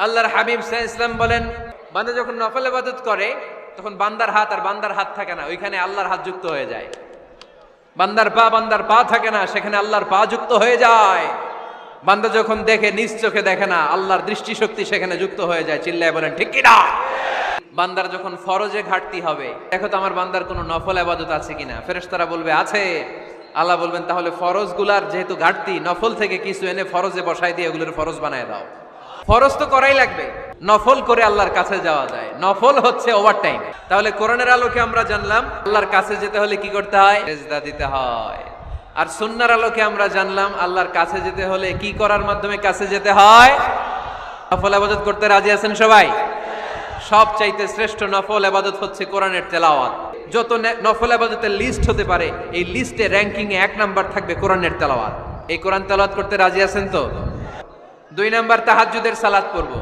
আল্লাহর হাবিব সাল্লাল্লাহু আলাইহি ওয়াসাল্লাম বলেন, বান্দা যখন নফল ইবাদত করে তখন বান্দার হাত আর বান্দার হাত থাকে না, ওইখানে আল্লাহর হাত যুক্ত হয়ে যায়। বান্দার পা থাকে না, সেখানে আল্লাহর পা যুক্ত হয়ে যায়। বান্দা যখন দেখে নিজ চোখে দেখে না, আল্লাহর দৃষ্টিশক্তি সেখানে যুক্ত হয়ে যায়। চিল্লায় বলেন ঠিক কি না? বান্দার যখন ফরজে ঘাটতি হবে, দেখো তো আমার বান্দার কোনো নফল ইবাদত আছে কিনা, ফেরেশতারা বলবে আছে। আল্লাহ বলবেন তাহলে ফরজ গুলার যেহেতু ঘাটতি, নফল থেকে কিছু এনে ফরজে বসাই দিয়ে ওগুলোর ফরজ বানায় দাও। ফরজ তো করাই লাগবে, নফল করে আল্লাহর কাছে যাওয়া যায়। নফল হচ্ছে ওভারটাইম। তাহলে কোরআনের আলোকে আমরা জানলাম আল্লাহর কাছে যেতে হলে কি করতে হয়? সেজদা দিতে হয়। আর সুন্নাহর আলোকে আমরা জানলাম আল্লাহর কাছে যেতে হলে কি করার মাধ্যমে কাছে যেতে হয়? নফল ইবাদত করতে রাজি আছেন সবাই? সবচাইতে শ্রেষ্ঠ নফল ইবাদত হচ্ছে কোরআনের তেলাওয়াত। যত নফল ইবাদতের লিস্ট হতে পারে, এই লিস্টে র‍্যাঙ্কিং এ 1 নাম্বার থাকবে কোরআনের তেলাওয়াত। এই কোরআন তেলাওয়াত করতে রাজি আছেন তো? 2 নাম্বার তাহাজ্জুদের সালাত পড়ব।